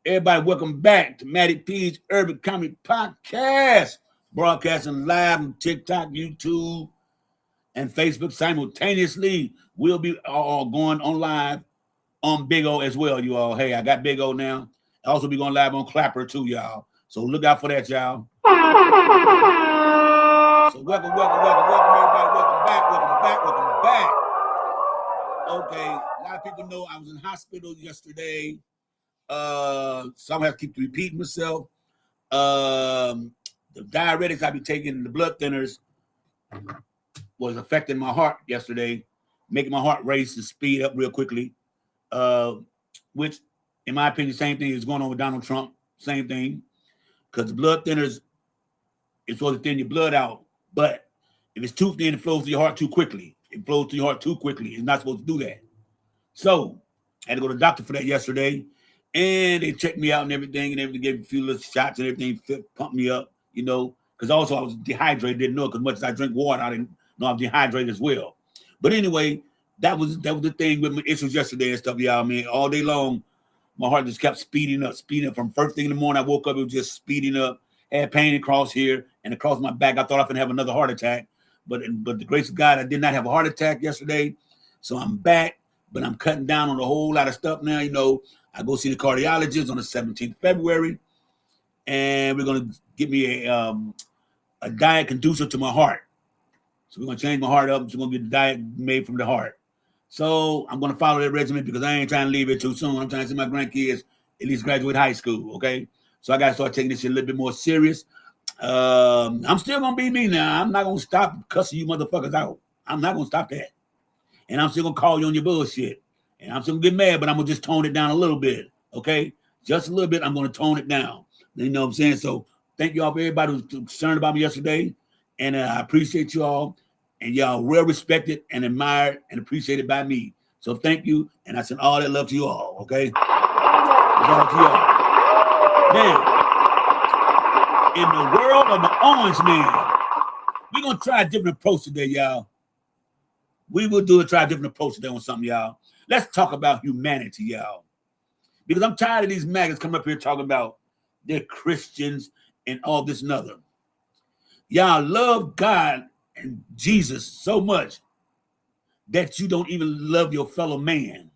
Everybody, welcome back to Matty P's Urban Comedy Podcast, broadcasting live on TikTok, YouTube, and Facebook simultaneously. We'll be all going on live on Big O as well, you all. Hey, I got Big O now. I'll also be going live on Clapper too, y'all. So look out for that, y'all. So welcome, everybody. Welcome back. Okay, a lot of people know I was in hospital yesterday. So I'm gonna have to keep repeating myself. The diuretics I be taking, the blood thinners, was affecting my heart yesterday, making my heart race and speed up real quickly. Which, in my opinion, same thing is going on with Donald Trump. Same thing, because the blood thinners is supposed to thin your blood out, but if it's too thin, it flows to your heart too quickly. It flows to your heart too quickly. It's not supposed to do that. So I had to go to the doctor for that yesterday. And they checked me out and everything, gave me a few little shots and everything, pumped me up, you know, because also I was dehydrated, didn't know, because much as I drink water, I didn't know I'm dehydrated as well. But anyway, that was the thing with my issues yesterday and stuff, y'all. I mean, all day long, my heart just kept speeding up from first thing in the morning. I woke up, it was just speeding up. I had pain across here and across my back. I thought I was going to have another heart attack. But the grace of God, I did not have a heart attack yesterday. So I'm back, but I'm cutting down on a whole lot of stuff now, you know. I go see the cardiologist on the 17th of February, and we're going to give me a diet conducive to my heart. So we're going to change my heart up. So we're going to get a diet made from the heart. So I'm going to follow that regimen because I ain't trying to leave it too soon. I'm trying to see my grandkids at least graduate high school, okay? So I got to start taking this shit a little bit more serious. I'm still going to be me now. I'm not going to stop cussing you motherfuckers out. I'm not going to stop that. And I'm still going to call you on your bullshit. And I'm still going to get mad, but I'm going to just tone it down a little bit, okay? Just a little bit, I'm going to tone it down. You know what I'm saying? So thank you all for everybody who was concerned about me yesterday. And I appreciate you all. And y'all well respected and admired and appreciated by me. So thank you. And I send all that love to you all, okay? That's all to y'all. Now, in the world of the orange man, we're going to try a different approach today, y'all. We will try a different approach today on something, y'all. Let's talk about humanity, y'all. Because I'm tired of these maggots coming up here talking about they're Christians and all this and other. Y'all love God and Jesus so much that you don't even love your fellow man.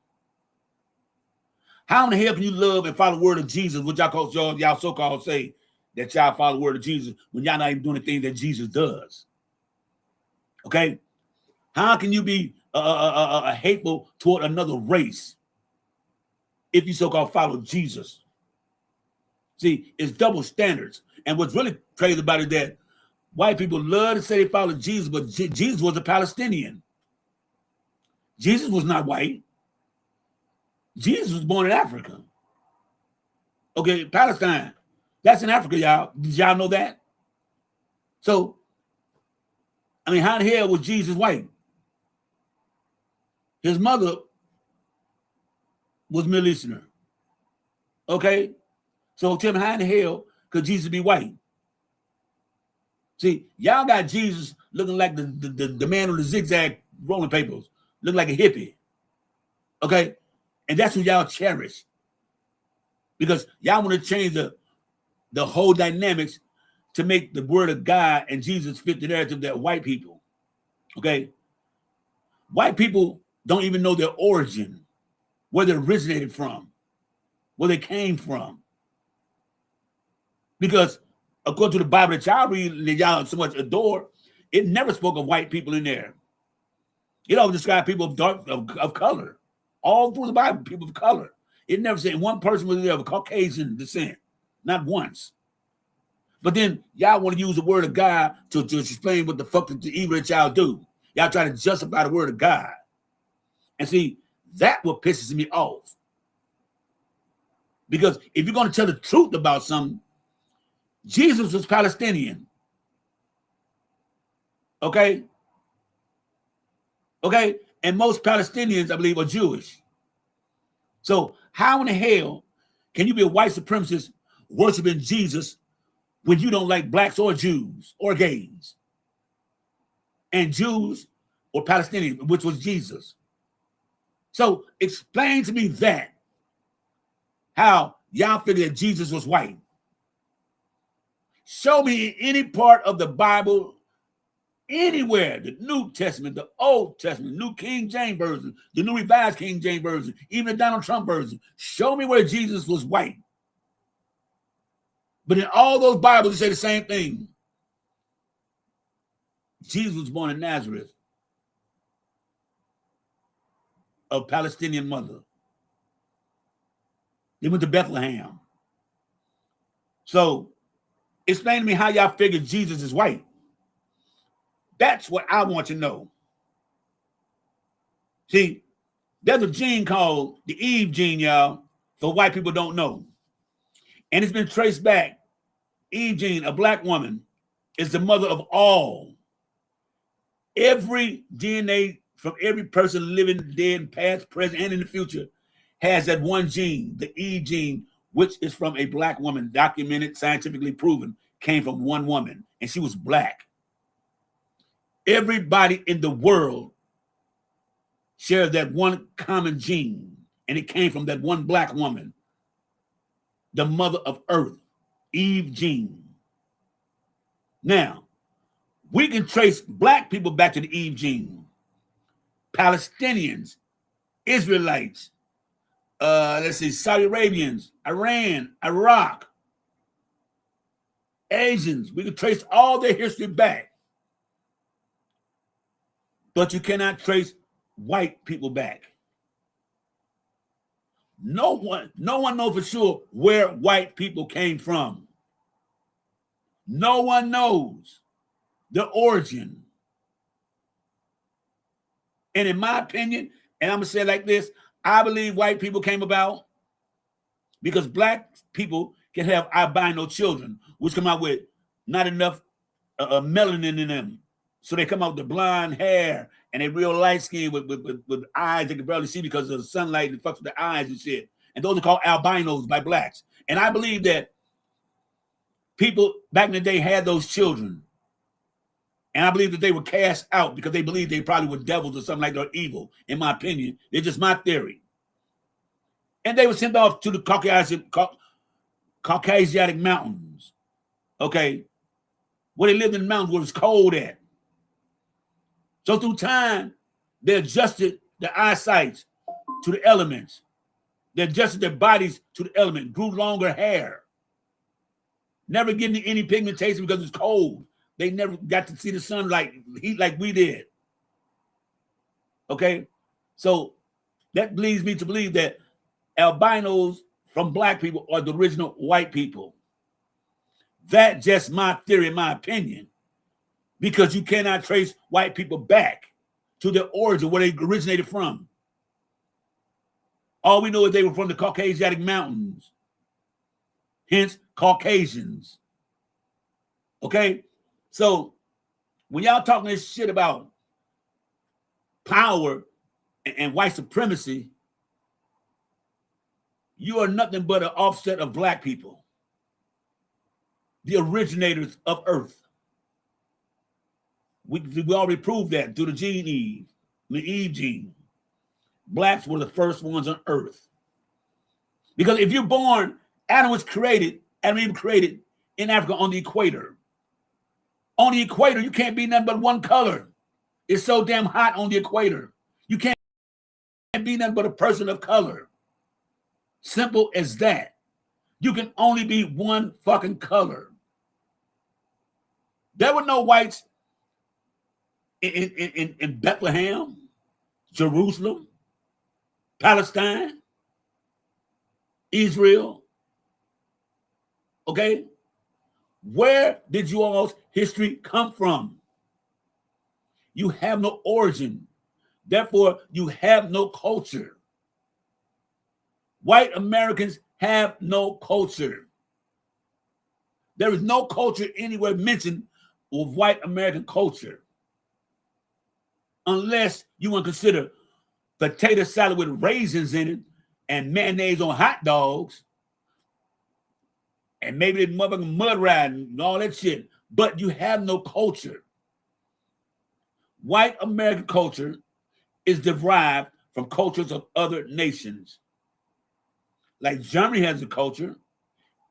How in the hell can you love and follow the word of Jesus, which y'all so-called say that y'all follow the word of Jesus when y'all not even doing the thing that Jesus does? Okay? How can you be hateful toward another race if you so-called follow Jesus? See, it's double standards. And what's really crazy about it is that white people love to say they follow Jesus, but Jesus was a Palestinian. Jesus was not white. Jesus was born in Africa. Okay, Palestine. That's in Africa, y'all. Did y'all know that? So, I mean, how the hell was Jesus white? His mother was Middle Easterner. Okay? So tell me, how in the hell could Jesus be white? See, y'all got Jesus looking like the man on the zigzag rolling papers, looking like a hippie. Okay? And that's who y'all cherish. Because y'all want to change the whole dynamics to make the word of God and Jesus fit the narrative that white people. Okay? White people don't even know their origin, where they originated from, where they came from. Because according to the Bible that y'all read and y'all so much adore, it never spoke of white people in there. It always described people of color. All through the Bible, people of color. It never said one person was there of Caucasian descent. Not once. But then y'all want to use the word of God to explain what the fuck the evil that y'all do. Y'all try to justify the word of God. And see, that what pisses me off. Because if you're going to tell the truth about something, Jesus was Palestinian. Okay? Okay? And most Palestinians, I believe, are Jewish. So how in the hell can you be a white supremacist worshiping Jesus when you don't like blacks or Jews or gays? And Jews or Palestinians, which was Jesus. So explain to me that. How y'all figure that Jesus was white. Show me in any part of the Bible, anywhere, the New Testament, the Old Testament, New King James Version, the New Revised King James Version, even the Donald Trump version. Show me where Jesus was white. But in all those Bibles, they say the same thing. Jesus was born in Nazareth of Palestinian mother. They went to Bethlehem. So explain to me how y'all figure Jesus is white. That's what I want to know. See, there's a gene called the Eve gene, y'all, for white people don't know. And it's been traced back. Eve gene, a black woman, is the mother of all. Every DNA from every person living, dead, past, present, and in the future has that one gene, the Eve gene, which is from a black woman, documented, scientifically proven, came from one woman, and she was black. Everybody in the world shares that one common gene, and it came from that one black woman, the mother of Earth, Eve gene. Now, we can trace black people back to the Eve gene. Palestinians, Israelites, let's see, Saudi Arabians, Iran, Iraq, Asians. We can trace all their history back. But you cannot trace white people back. No one knows for sure where white people came from. No one knows the origin. And in my opinion, and I'm going to say it like this, I believe white people came about because black people can have albino children, which come out with not enough melanin in them. So they come out with the blonde hair and they real light skin with eyes they can barely see because of the sunlight and fucks with the eyes and shit. And those are called albinos by blacks. And I believe that people back in the day had those children. And I believe that they were cast out because they believed they probably were devils or something like that, or evil, in my opinion. It's just my theory. And they were sent off to the Caucasiatic mountains, okay, where they lived in the mountains where it was cold at. So through time, they adjusted their eyesight to the elements. They adjusted their bodies to the element, grew longer hair, never getting any pigmentation because it's cold. They never got to see the sunlight, heat like we did. Okay? So that leads me to believe that albinos from black people are the original white people. That's just my theory, my opinion, because you cannot trace white people back to their origin, where they originated from. All we know is they were from the Caucasiatic mountains, hence Caucasians. Okay? So when y'all talking this shit about power and white supremacy, you are nothing but an offset of black people, the originators of Earth. We already proved that through the gene Eve, the Eve gene. Blacks were the first ones on Earth. Because if you're born, Adam was created, Adam and Eve created in Africa on the equator. On the equator, you can't be nothing but one color. It's so damn hot on the equator. You can't be nothing but a person of color. Simple as that. You can only be one fucking color. There were no whites in Bethlehem, Jerusalem, Palestine, Israel. Okay? Where did you all's history come from? You have no origin. Therefore, you have no culture. White Americans have no culture. There is no culture anywhere mentioned of white American culture. Unless you want to consider potato salad with raisins in it and mayonnaise on hot dogs and maybe the motherfucking mud riding and all that shit. But you have no culture. White American culture is derived from cultures of other nations. Like Germany has a culture.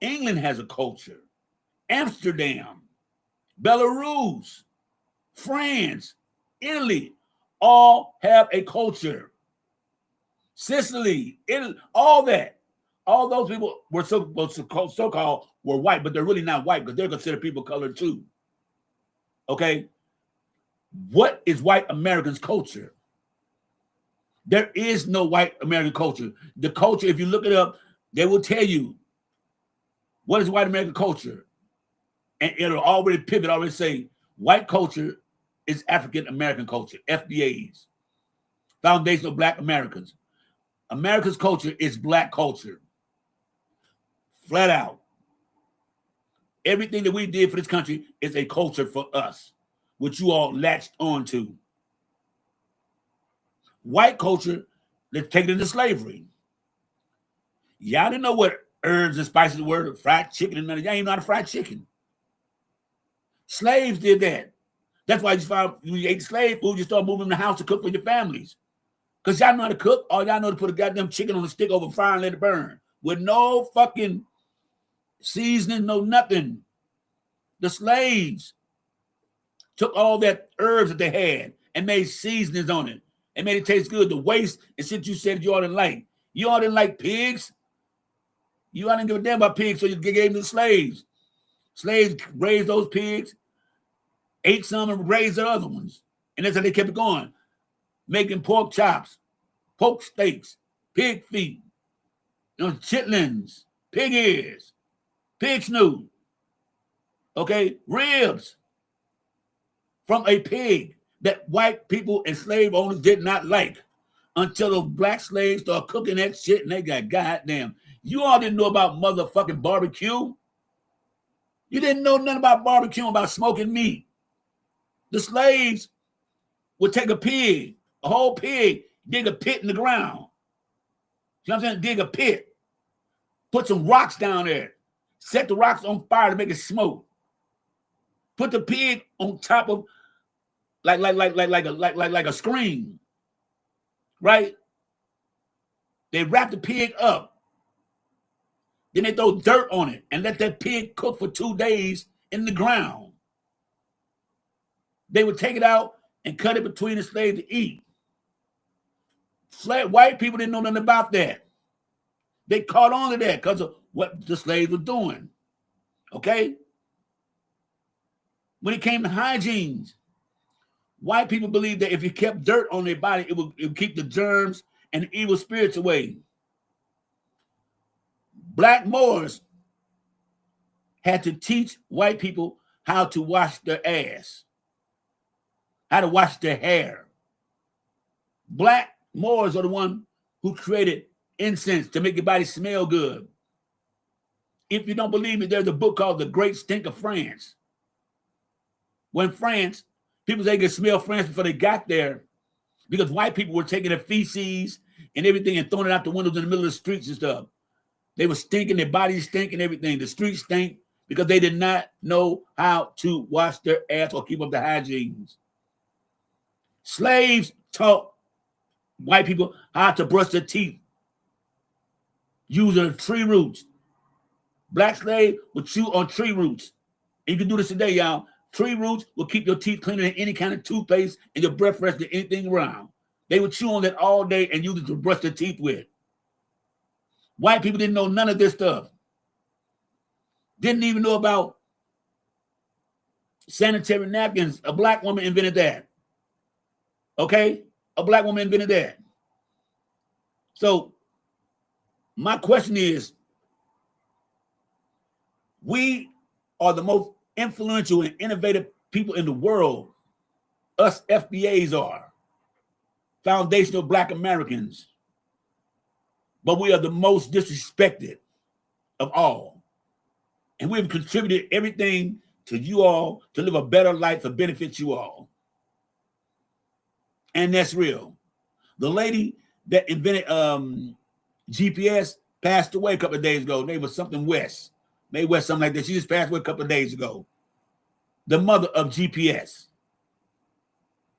England has a culture. Amsterdam, Belarus, France, Italy, all have a culture. Sicily, Italy, all that. All those people were so-called were white, but they're really not white because they're considered people of color too. Okay? What is white Americans' culture? There is no white American culture. The culture, if you look it up, they will tell you what is white American culture. And it'll already pivot, already say white culture is African American culture, FBAs, Foundational Black Americans. America's culture is black culture. Flat out. Everything that we did for this country is a culture for us, which you all latched onto. White culture, let's take it into slavery. Y'all didn't know what herbs and spices were, fried chicken and none of y'all ain't know how to fry chicken. Slaves did that. That's why you found when you ate slave food, you start moving the house to cook for your families. Because y'all know how to cook, all y'all know to put a goddamn chicken on a stick over fire and let it burn. With no fucking seasoning, no nothing. The slaves took all that herbs that they had and made seasonings on it and made it taste good. The waste and shit you said you all didn't like. You all didn't like pigs. You all didn't give a damn about pigs, so you gave them to the slaves. Slaves raised those pigs, ate some and raised the other ones. And that's how they kept it going. Making pork chops, pork steaks, pig feet, chitlins, pig ears, pig snoot, okay, ribs from a pig that white people and slave owners did not like until those black slaves started cooking that shit and they got goddamn. You all didn't know about motherfucking barbecue. You didn't know nothing about barbecue, about smoking meat. The slaves would take a pig, a whole pig, dig a pit in the ground. You know what I'm saying? Dig a pit. Put some rocks down there. Set the rocks on fire to make it smoke. Put the pig on top of like a screen. Right? They wrap the pig up. Then they throw dirt on it and let that pig cook for 2 days in the ground. They would take it out and cut it between the slaves to eat. White people didn't know nothing about that. They caught on to that because of what the slaves were doing. Okay? When it came to hygiene, white people believed that if you kept dirt on their body, it would keep the germs and the evil spirits away. Black Moors had to teach white people how to wash their ass, how to wash their hair. Black Moors are the one who created incense to make your body smell good. If you don't believe me, there's a book called The Great Stink of France. When France, people say they could smell France before they got there because white people were taking their feces and everything and throwing it out the windows in the middle of the streets and stuff. They were stinking, their bodies stinking, everything. The streets stink because they did not know how to wash their ass or keep up the hygiene. Slaves taught white people how to brush their teeth using tree roots. Black slave would chew on tree roots. And you can do this today, y'all. Tree roots will keep your teeth cleaner than any kind of toothpaste and your breath fresh than anything around. They would chew on that all day and use it to brush their teeth with. White people didn't know none of this stuff. Didn't even know about sanitary napkins. A black woman invented that. Okay? A black woman invented that. So, my question is, we are the most influential and innovative people in the world. Us FBAs are. Foundational Black Americans. But we are the most disrespected of all. And we've contributed everything to you all to live a better life that benefits you all. And that's real. The lady that invented GPS passed away a couple of days ago. Her name was something West. May West, something like that. She just passed away a couple of days ago. The mother of GPS.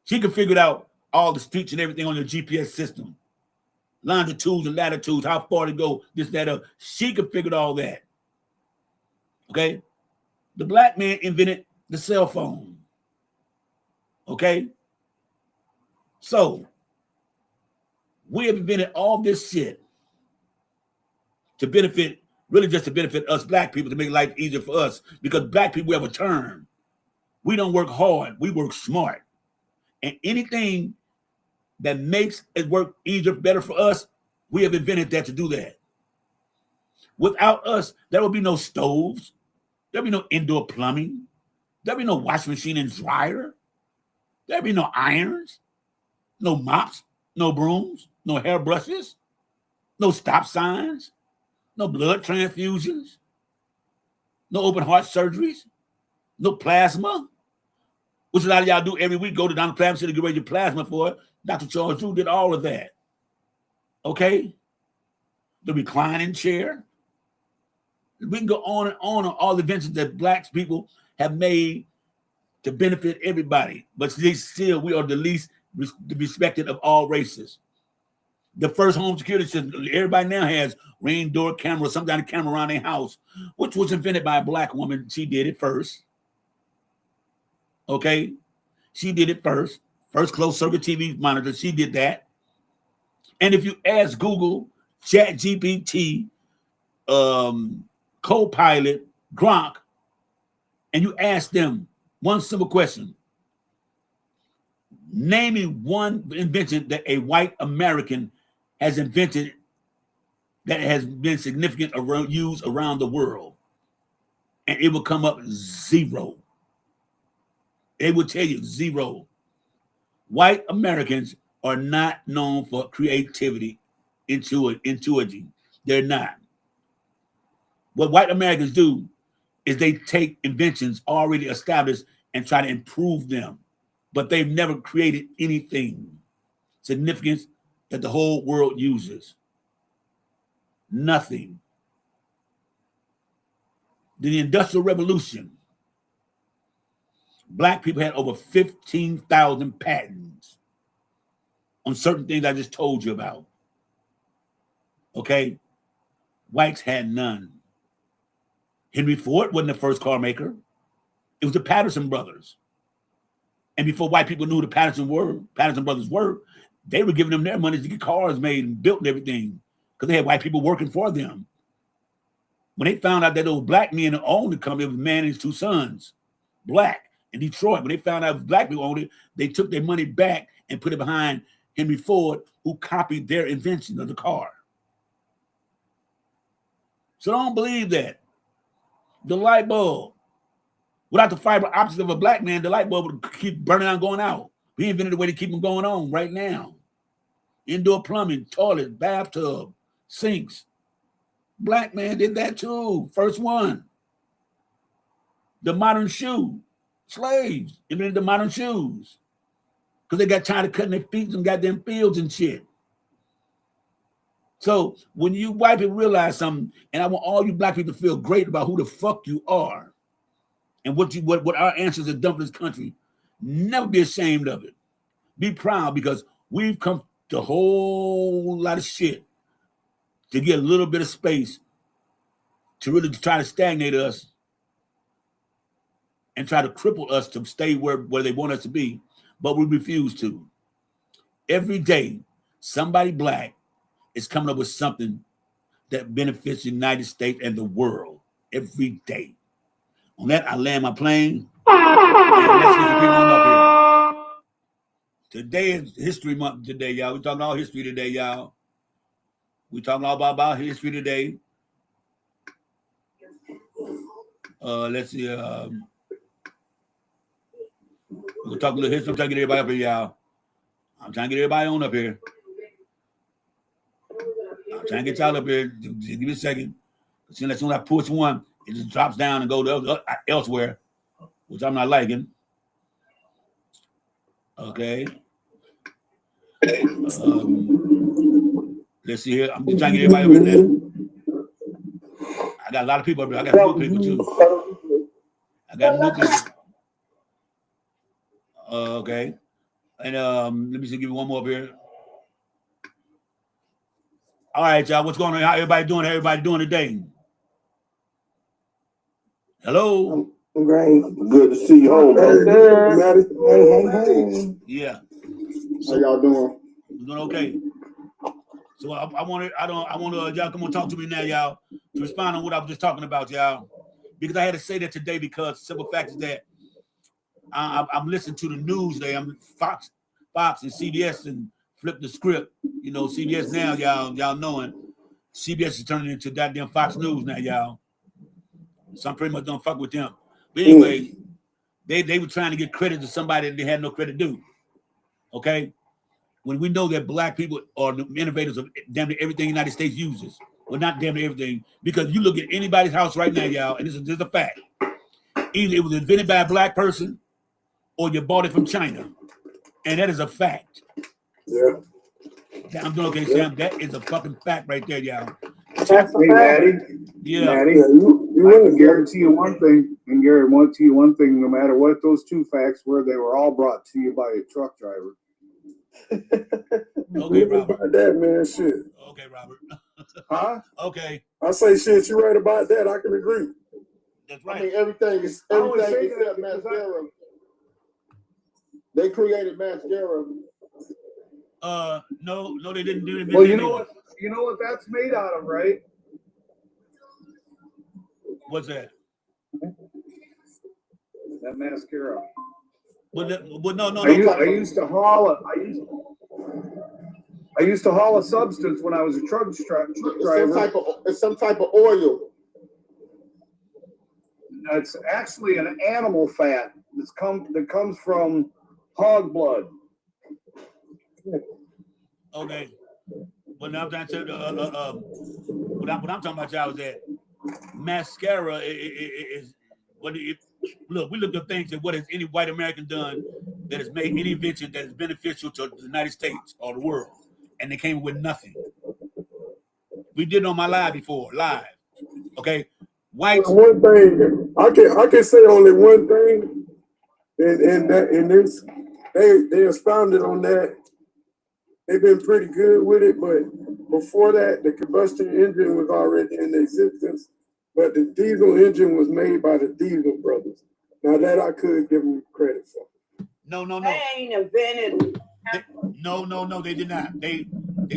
She could figure out all the streets and everything on your GPS system. longitudes and latitudes, how far to go, this, that, she could figure all that. Okay? The black man invented the cell phone. Okay? So, we have invented all this shit to benefit, really just to benefit us black people, to make life easier for us. Because black people have a term. We don't work hard, we work smart. And anything that makes it work easier, better for us, we have invented that to do that. Without us, there will be no stoves. There'll be no indoor plumbing. There'll be no washing machine and dryer. There'll be no irons, no mops, no brooms, no hairbrushes, no stop signs, no blood transfusions, no open heart surgeries, no plasma, which a lot of y'all do every week. Go to Dr. Plasma Center to get ready your plasma for it. Dr. Charles Drew did all of that. Okay? The reclining chair. We can go on all the inventions that black people have made to benefit everybody. But still, we are the least respected of all races. The first home security system, everybody now has rain door camera, some kind of camera around their house, which was invented by a black woman. She did it first. Okay? She did it first. First closed circuit TV monitor, she did that. And if you ask Google, ChatGPT, Copilot, Gronk, and you ask them one simple question: name me one invention that a white American has invented that has been significant around, used around the world, and it will come up zero. They will tell you zero. White Americans are not known for creativity, intuiting. They're not. What white Americans do is they take inventions already established and try to improve them, but they've never created anything significant that the whole world uses. Nothing. The Industrial Revolution, black people had over 15,000 patents on certain things I just told you about. Okay? Whites had none. Henry Ford wasn't the first car maker. It was the Patterson brothers. And before white people knew who the Patterson brothers were, they were giving them their money to get cars made and built and everything, because they had white people working for them. When they found out that those black men who owned the company, it was a man and his two sons, black, in Detroit. When they found out it was black people owned it, they took their money back and put it behind Henry Ford, who copied their invention of the car. So don't believe that. The light bulb. Without the fiber optics of a black man, the light bulb would keep burning out and going out. We invented a way to keep them going on right now. Indoor plumbing, toilet, bathtub, sinks. Black man did that too. First one. The modern shoe. Slaves invented the modern shoes, because they got tired of cutting their feet and goddamn fields and shit. So when you white people realize something, and I want all you black people to feel great about who the fuck you are and what our ancestors have done for this country, never be ashamed of it. Be proud, because we've come to a whole lot of shit to get a little bit of space to really try to stagnate us and try to cripple us to stay where they want us to be, but we refuse to. Every day, somebody black is coming up with something that benefits the United States and the world every day. On that, I land my plane, and let's get some people on up here. Today is History Month today, y'all. We're talking all history today, y'all. We're talking all about history today. Let's see. We'll talk a little history. I'm trying to get everybody up here, y'all. I'm trying to get everybody on up here. I'm trying to get y'all up here. Just give me a second. As soon as I push one, it just drops down and goes elsewhere, which I'm not liking. Okay. Let's see here. I'm just trying to get everybody up here now. I got a lot of people up here. I got new people too. I got new people. Okay. And let me just give you one more up here. All right, y'all. What's going on? How everybody doing? How everybody doing today? Hello. Great. Good to see you home, brother. Hey. Yeah. How y'all doing? Doing okay. So I want y'all come on talk to me now, y'all, to respond on what I was just talking about, y'all, because I had to say that today because simple fact is that I'm listening to the news today. I'm Fox and CBS and flip the script. You know, CBS now, y'all knowing CBS is turning into goddamn Fox News now, y'all. So I'm pretty much don't fuck with them. But anyway, they were trying to get credit to somebody that they had no credit due. Okay? When we know that black people are the innovators of damn near everything the United States uses. Well, not damn near everything, because you look at anybody's house right now, y'all, and this is a fact. Either it was invented by a black person or you bought it from China. And that is a fact. Yeah. I'm doing okay, Sam. That is a fucking fact right there, y'all. That's hey, Maddie. Yeah. Maddie, I can guarantee you one thing, no matter what those two facts were, they were all brought to you by a truck driver. Okay, Robert. About that, man, shit. Okay, Robert. Huh? Okay. I say shit, you right about that. I can agree. That's right. I mean, everything except mascara. They created mascara. No, they didn't do it. Well, you know what that's made out of, right? What's that? That mascara. Well, no. I used to haul a substance when I was a truck driver. It's some type of oil. It's actually an animal fat that comes from hog blood. Okay. Well, now I'm trying to tell what I'm talking about, y'all, is that mascara is what it. Look, we look at things that what has any white American done that has made any invention that is beneficial to the United States or the world, and they came with nothing. We did it on my live before, live. Okay, whites. One thing I can say only one thing, and this they expounded on that. They've been pretty good with it, but before that, the combustion engine was already in existence. But the diesel engine was made by the Diesel brothers. Now that I could give them credit for. No. They ain't invented. No, they did not. They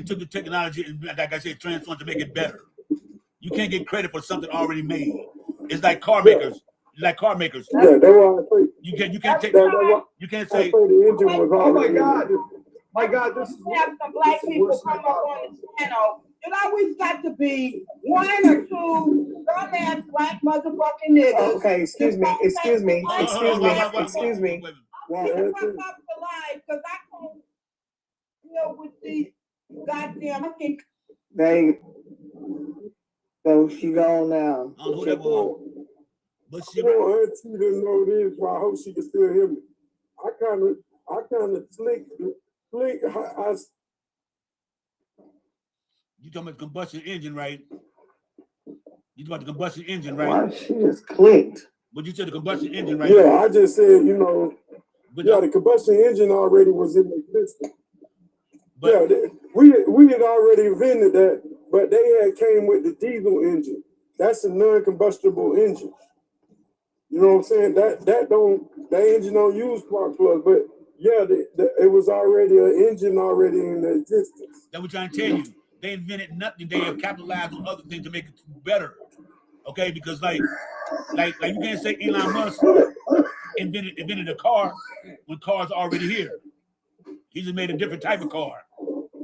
took the technology and, like I said, transformed to make it better. You can't get credit for something already made. It's like car makers. Yeah, that's why I say you can't take you can't say the engine was already. My God, this is have some black people come up on the channel. It always got to be one or two dumbass black motherfucking niggas. Okay, excuse me. People fuck up the life because I can't deal with these goddamn fucking. So she gone now. I don't know who that was. But she want Auntie to know this. Well, I hope she can still hear me. I kind of click. You talking about the combustion engine, right? You talking about the combustion engine, right? Why she just clicked? But you said the combustion engine, right? Yeah, I just said, the combustion engine already was in existence. But we had already invented that, but they had came with the diesel engine. That's a non-combustible engine. You know what I'm saying? That engine don't use spark plugs, but yeah, it was already an engine already in existence. That we're trying to tell you. They invented nothing. They have capitalized on other things to make it better. Okay, because like you can't say Elon Musk invented a car when cars are already here. He just made a different type of car.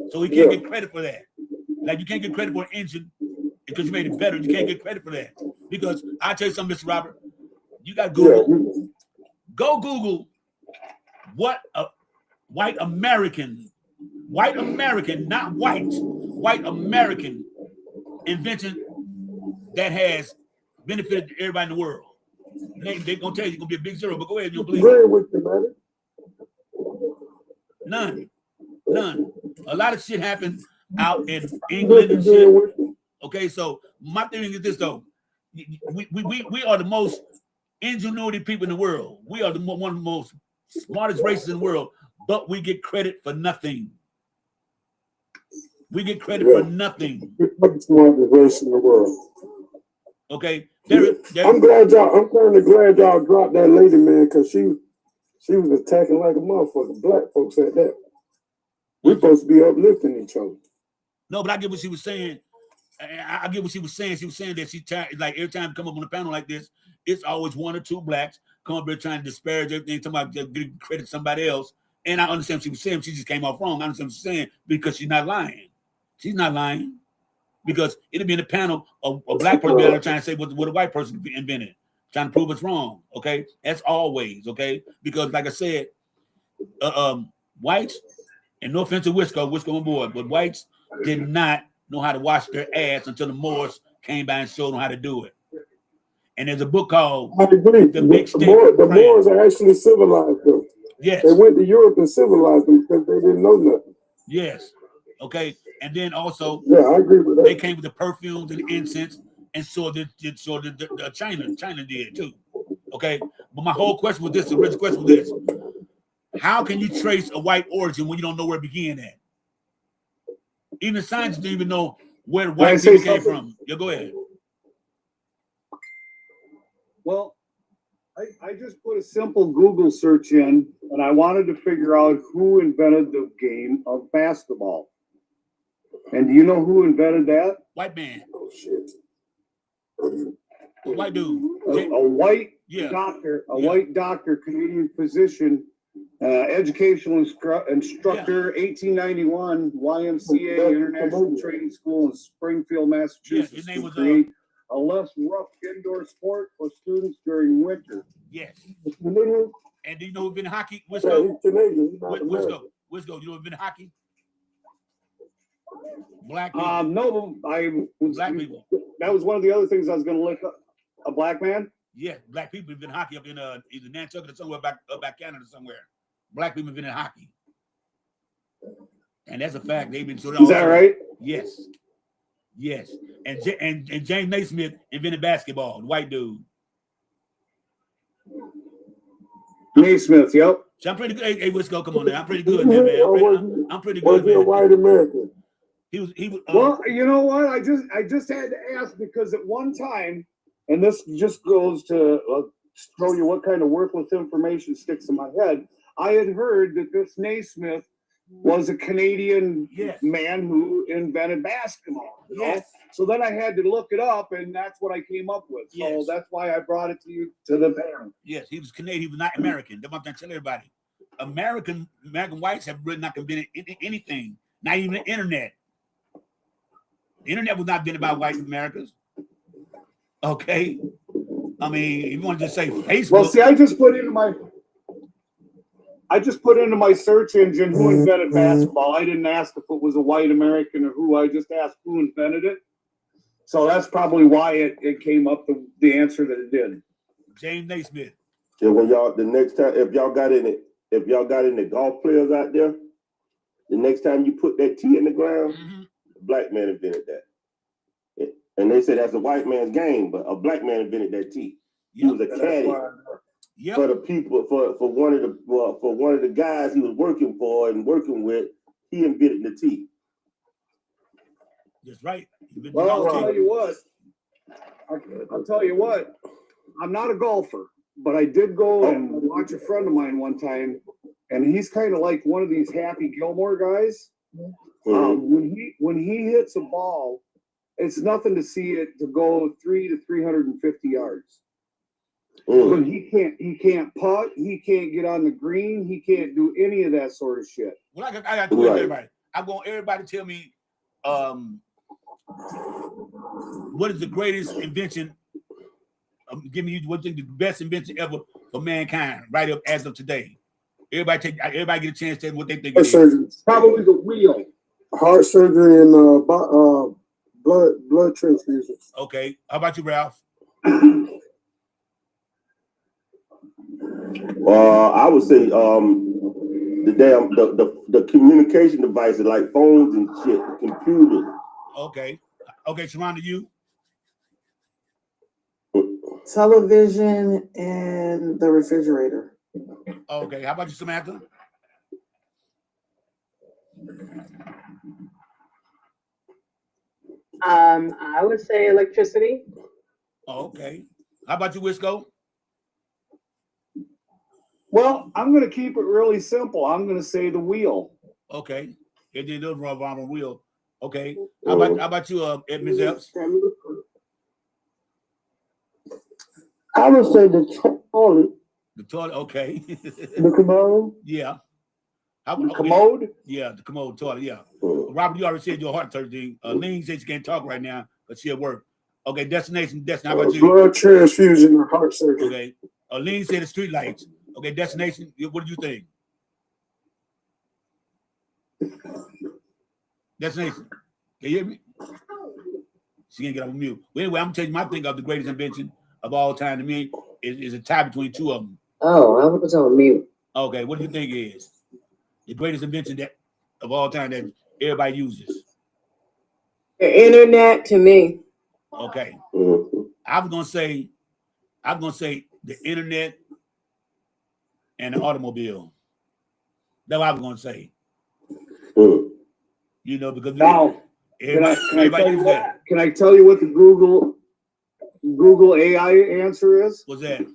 So he can't get credit for that. Like you can't get credit for an engine because you made it better. You can't get credit for that. Because I'll tell you something, Mr. Robert. You got Google. Yeah. Go Google what a white American, not white American invention that has benefited everybody in the world. They're going to tell you it's going to be a big zero, but go ahead and you'll believe it. None. A lot of shit happened out in England and shit. Okay, so my theory is this, though. We are the most ingenuity people in the world. We are one of the most smartest races in the world, but we get credit for nothing. We get credit for nothing. The smartest race in the world. Okay. I'm kind of glad y'all dropped that lady, man, because she was attacking like a motherfucker. Black folks at that. We're supposed to be uplifting each other. No, but I get what she was saying. I get what she was saying. She was saying that like every time you come up on a panel like this, it's always one or two blacks come up there trying to disparage everything, somebody just give credit to somebody else. And I understand what she was saying. She just came off wrong. I understand what she's saying because she's not lying. She's not lying. Because it'll be in a panel of a black person being there trying to say what a white person invented, trying to prove it's wrong. Okay, that's always okay. Because like I said, whites, and no offense to Wisco on board, but whites did not know how to wash their ass until the Moors came by and showed them how to do it. And there's a book called I agree. The Big Stick. The Moors are actually civilized them. Yes. They went to Europe and civilized them because they didn't know nothing. Yes. Okay. And then also, yeah, I agree with that. They came with the perfumes and incense, and so did China did too. Okay. But my whole question was this: the original question was this: how can you trace a white origin when you don't know where it began at? Even scientists didn't even know where the white people came from. Yeah, go ahead. Well, I just put a simple Google search in, and I wanted to figure out who invented the game of basketball. And do you know who invented that? White man. Oh shit. A white dude. A white doctor, white doctor, Canadian physician, educational instructor, 1891, YMCA International Training School in Springfield, Massachusetts. His name was create a less rough indoor sport for students during winter. Yes. And do you know who's been in hockey? Wisco. Yeah, he's Canadian. Wisco. You know who's been in hockey? Black people. No, black people. That was one of the other things I was going to look up. A black man? Yeah, black people have been in hockey up in either Nantucket or somewhere back Canada somewhere. Black people have been in hockey, and that's a fact. They've been. So is that right? Yes, yes. And James Naismith invented basketball. The white dude. Naismith. Yep. So I'm pretty good. Hey, Wisco, come on now. I'm pretty good, man. I'm pretty good. Was he a white American? He was. Well, you know what? I just had to ask because at one time, and this just goes to show you what kind of worthless information sticks in my head. I had heard that this Naismith was a Canadian man who invented basketball. Yes. So then I had to look it up, and that's what I came up with. So that's why I brought it to the panel. Yes, he was Canadian. He was not American. That's what I'm telling everybody. American whites have really not invented anything, not even the internet. The internet was not invented by white Americans. Okay. I mean, if you want to just say Facebook. Well, see, I just put into my search engine who invented basketball. I didn't ask if it was a white American or who. I just asked who invented it. So that's probably why it came up the answer that it did. James Naismith. Yeah, when y'all the next time if y'all got any golf players out there, the next time you put that tee in the ground, a black man invented that. And they say that's a white man's game, but a black man invented that tee. He was a caddy for the people for one of the guys he was working for and working with. He invented the tee. That's right. Well, I'll tell you what. I'm not a golfer, but I did go and watch a friend of mine one time, and he's kind of like one of these Happy Gilmore guys. When he hits a ball, it's nothing to see it to go 300 to 350 yards. But he can't putt, he can't get on the green, he can't do any of that sort of shit. Well, I got to tell everybody. I want everybody to tell me what is the greatest invention? Give me what the best invention ever for mankind, right up as of today. Everybody get a chance to tell me what they think. Probably the wheel. Heart surgery and blood transfusions. Okay, how about you, Ralph? I would say the communication devices like phones and shit, computers. Okay, Sharonda, you? Television and the refrigerator. Okay, how about you, Samantha? I would say electricity. Oh, okay. How about you, Wisco? Well, I'm going to keep it really simple. I'm going to say the wheel. Okay. It did those rub on the wheel. Okay. How about you, Ms. Epps? I would say the toilet. The toilet, okay. The commode. Yeah. The commode? Yeah, the commode toilet, yeah. Robert, you already said your heart surgery. Ling said she can't talk right now, but she at work. Okay, Destination, how about you? Blood transfusion or heart surgery. Okay. Ling said the street lights. Okay, Destination, what do you think? Destination, can you hear me? She can't get off mute. Well, anyway, I'm gonna tell you my thing of the greatest invention of all time to me is a tie between two of them. Oh, I was on mute. Okay, what do you think is the greatest invention that of all time that everybody uses? The internet to me. Okay. I was gonna say the internet and the automobile. That's what I was gonna say. You know, because now everybody uses that. Can I tell you what the Google AI answer is? What's that?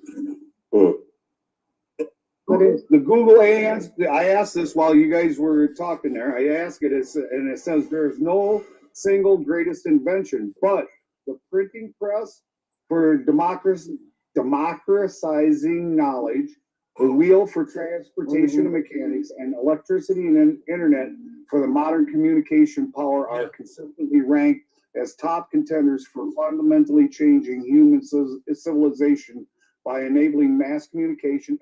What is the Google AI answer? I asked this while you guys were talking there. I asked it, and it says there's no single greatest invention, but the printing press for democratizing knowledge, the wheel for transportation and mechanics, and electricity and internet for the modern communication power are consistently ranked as top contenders for fundamentally changing human civilization by enabling mass communication,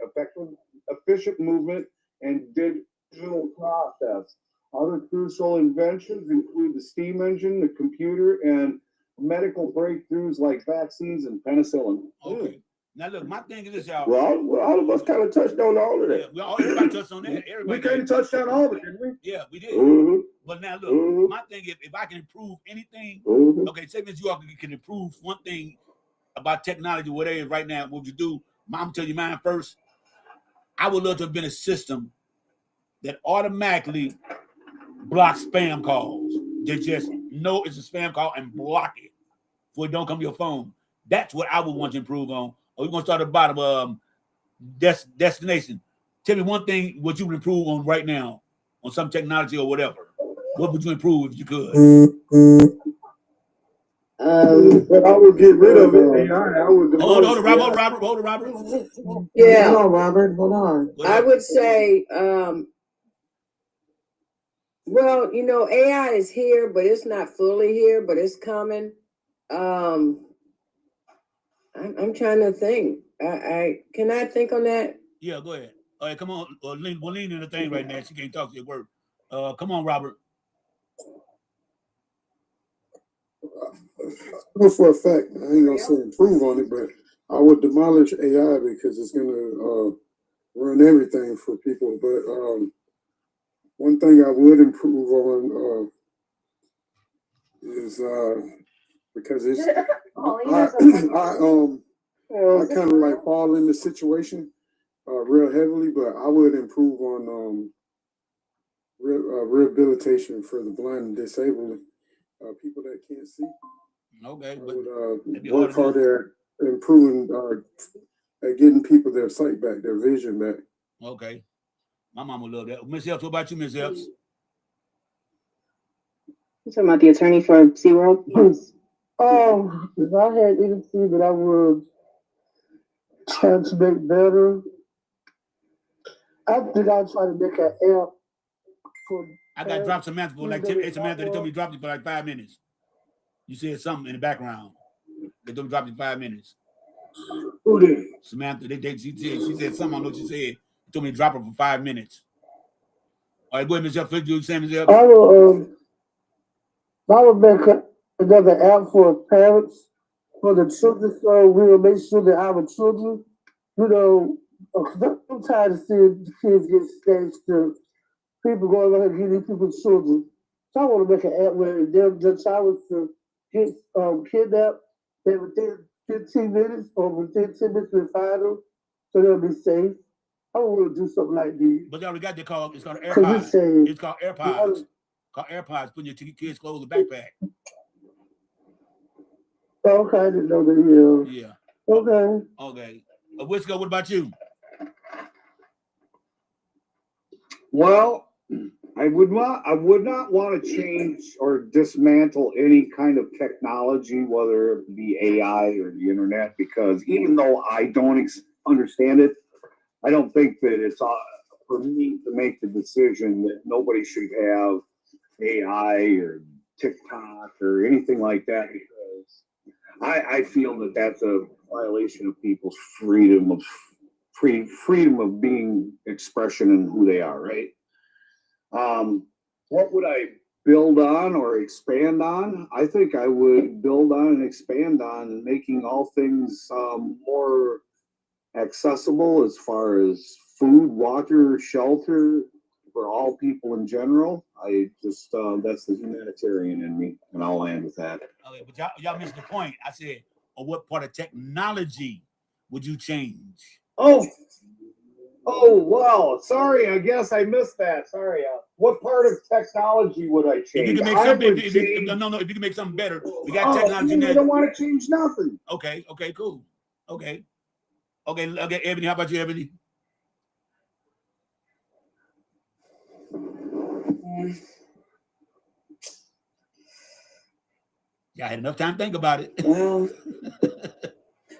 efficient movement, and digital process. Other crucial inventions include the steam engine, the computer, and medical breakthroughs like vaccines and penicillin. Okay. Now look, my thing is this, y'all. Well, all of us kind of touched on all of that. Yeah, everybody touched on that. We kind of touched on all of it, didn't we? Yeah, we did. But now look, my thing is if I can improve anything, okay, say Miss York can improve one thing about technology, whatever it is right now, what would you do? Mom, tell you mine first. I would love to have been a system that automatically blocks spam calls. They just know it's a spam call and block it before it don't come to your phone. That's what I would want to improve on. Or we're gonna start at the bottom. Destination. Tell me one thing what you would improve on right now on some technology or whatever. What would you improve if you could? But I would get rid of it. I would hold on, Robert. Yeah. Hold on, Robert. Hold on. I would say, well, you know, AI is here, but it's not fully here, but it's coming. I'm trying to think. Can I think on that? Yeah, go ahead. All right, come on. We'll lean in the thing right now. She can't talk to your word. Come on, Robert. Well, for a fact, I ain't gonna say improve on it, but I would demolish AI because it's gonna run everything for people. But one thing I would improve on is because it's I kind of like fall in the situation real heavily, but I would improve on rehabilitation for the blind and disabled people that can't see. Okay, I would work harder at improving at getting people their sight back, their vision back. Okay, my mom would love that. Miss Epps, what about you, Miss Epps? You're talking about the attorney for SeaWorld? If I had anything that I would try to make better, I think I'd try to make an app for. I got dropped Samantha for like 10 minutes. Samantha, they told me to drop you for like 5 minutes. You said something in the background. They told me to drop you 5 minutes. Who did? Samantha, she said something. I don't know what she said. They told me to drop her for 5 minutes. All right, go ahead, Ms. Epps. What you saying, Ms. Epps? I would make another app for parents, for the children, so we will make sure that our children, you know, sometimes the kids get snatched to people going around and getting people's children. So I want to make an app where if the child was to get kidnapped, that within 15 minutes or within 10 minutes we find them, so they'll be safe. I want to do something like this. But they already got it's called AirPods. It's called AirPods. Putting your kids' clothes in the backpack. Okay, I didn't know that. Yeah. Yeah. Okay. Okay. Wisco, what about you? Well, I would not want to change or dismantle any kind of technology, whether it be AI or the internet, because even though I don't understand it, I don't think that it's for me to make the decision that nobody should have AI or TikTok or anything like that, because I feel that that's a violation of people's freedom of being expression and who they are, right? What would I build on or expand on? I think I would build on and expand on making all things more accessible as far as food, water, shelter for all people in general. I just that's the humanitarian in me, and I'll end with that. Okay, but y'all missed the point. I said, or what part of technology would you change? Oh, well, sorry. I guess I missed that. Sorry. What part of technology would I change? If you can make something, if you can make something better, we got technology now. I don't want to change nothing. Okay, cool. Okay, Ebony, how about you, Ebony? Y'all had enough time to think about it.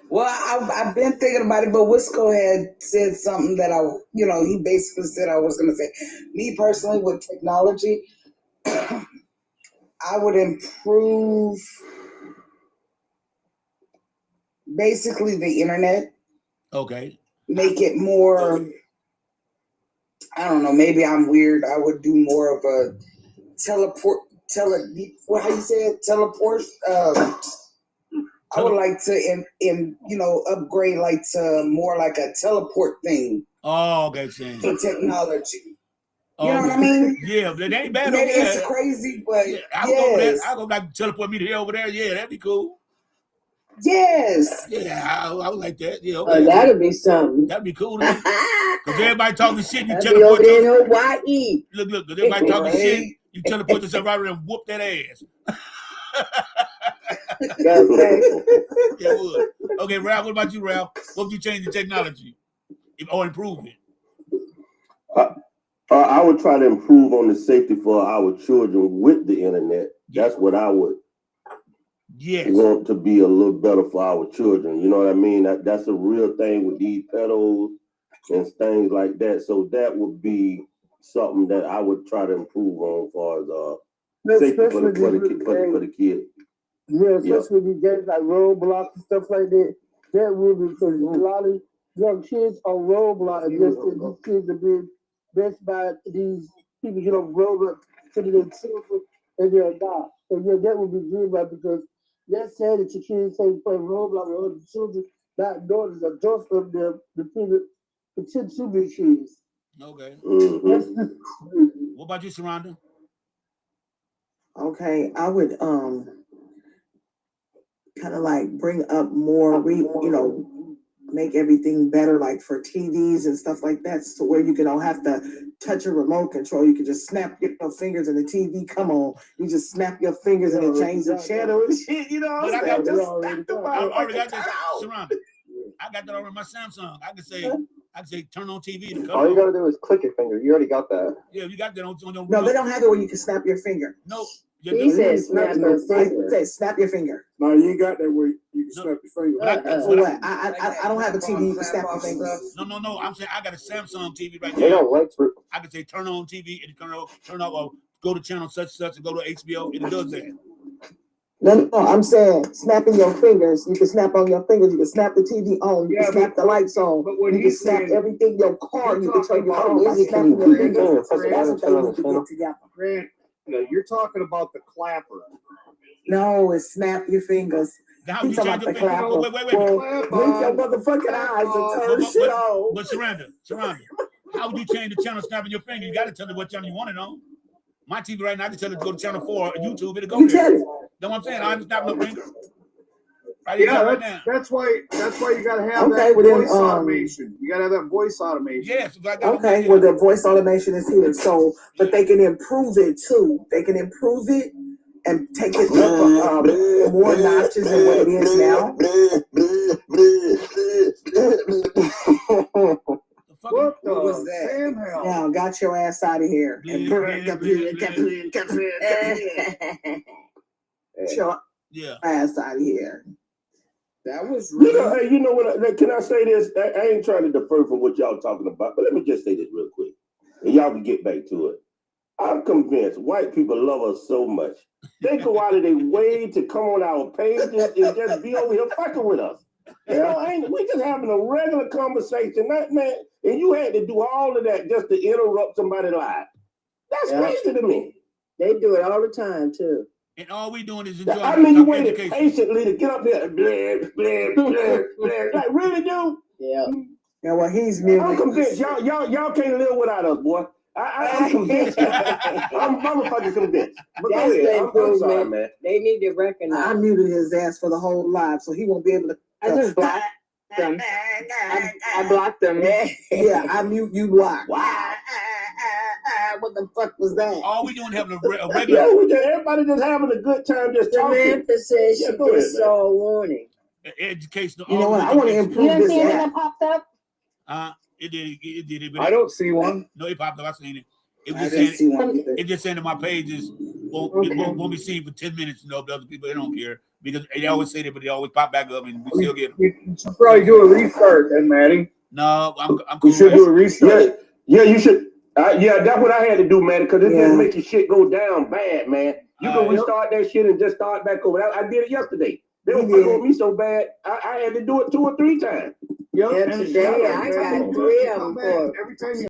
Well, I've been thinking about it, but Wisco had said something that he basically said I was going to say. Me personally, with technology, I would improve basically the internet. Okay. Make it more, I don't know, maybe I'm weird. I would do more of a how you say it? Teleport. I would like to, upgrade like to more like a teleport thing. Oh, okay, Shane. For technology. Oh, you know what I mean? Yeah, that ain't bad. Maybe it's crazy, but yeah, I'll go over there. I'll go back teleport me to here over there. Yeah, that'd be cool. Yes. Yeah, I would like that. Yeah, okay. That'd be something. That'd be cool. Because everybody talking shit, you That'd teleport be over there in Hawaii. Look, because everybody talking shit, you teleport yourself right there and whoop that ass. Yeah, it would. Okay, Ralph, what about you, Ralph? What would you change the technology or improve it? I would try to improve on the safety for our children with the internet. That's what I would want to be a little better for our children. You know what I mean? That's a real thing with these pedals and things like that. So that would be something that I would try to improve on as safety for the kid. Yeah, especially with these games like Roblox and stuff like that. That will be, because a lot of young kids on Roblox, and these kids are being best by these people get on Roblox to their children and they're not. So yeah, that would be good, right? Because that's sad that your kids say play Roblox with other children, not knowing the adults of them, the people pretend to be kids. Okay. Mm-hmm. What about you, Sharonda? Okay, I would kind of like bring up more, make everything better, like for TVs and stuff like that, so where you can don't have to touch a remote control. You can just snap your fingers and the TV come on. You just snap your fingers and it changes the channel and shit. You know what I'm saying? I already got that, Sharonda. I got that over my Samsung. I can say turn on TV. All you gotta do is click your finger. You already got that. Yeah, you got that on your. No, they don't have it where you can snap your finger. No. He says snap your finger. Say snap your finger. No, you ain't got that where you can snap your finger. I don't have a TV you can snap your finger. No. I'm saying I got a Samsung TV right They now. don't like fruit. I can say turn on TV and turn off or go to channel such and go to HBO and it does that. No, I'm saying snapping your fingers. You can snap on your fingers. You can snap the TV on. You can snap the lights on. But when you can snap everything. Your car. You can turn your phone by snapping your fingers. So that's what they need to get together. Grant, you're talking about the clapper. No, it's snap your fingers. He's talking about the clapper. Wait. Blink your motherfucking eyes and turn shit on. But Sharonda, how would you change the channel snapping your finger? You got to tell me what channel you want it on. My TV right now, I just tell it to go to channel 4 YouTube. It'll go you there. Tell it. Know what I'm saying? I'm snapping my finger. Right That's why you gotta have that voice automation. You gotta have that voice automation. Yes. Okay, the voice automation is here. So, but they can improve it too. They can improve it and take it up more notches than what it is now. What was that? Sam hell? Now, got your ass out of here. And your Yeah. ass out of here. That was You really. know, hey, you know what? Can I say this? I ain't trying to defer from what y'all talking about, but let me just say this real quick, and y'all can get back to it. I'm convinced white people love us so much. They go out of their way to come on our pages and just be over here fucking with us. You know, we just having a regular conversation, man, and you had to do all of that just to interrupt somebody's life. That's crazy to me. They do it all the time too. And all we doing is enjoying. I mean, you waited patiently to get up here. Blah, blah, blah, blah. Like, really, dude? Yeah. Yeah, well, he's muted. I'm convinced y'all can't live without us, boy. I'm convinced. I'm motherfucking convinced. But That's go ahead. the I'm improvement. sorry, man. They need to recognize. I muted his ass for the whole live, so he won't be able to. I just blocked them. I blocked them. Yeah, I mute you blocked. Wow. What the fuck was that? All we doing is having a Yeah, regular everybody just having a good time just talking. Samantha says she go ahead, just saw a warning. educational. You know what? I want to You improve didn't this see anything app. that popped up? It did. But I don't see one. No, it popped up. I seen it. It was I just didn't saying. see one either. It just saying that my pages won't be seen for 10 minutes. No, but other people they don't care because they always say that, but they always pop back up, and we still get them. You should probably do a restart, then, Maddie. No, I'm You cool. should do a restart. Yeah, you should. Yeah, that's what I had to do, man, because it just make your shit go down bad, man. You can restart that shit and just start back over. I did it yesterday. They were fucking with me so bad, I had to do it 2 or 3 times. Yeah, today I got 3 of them for every time you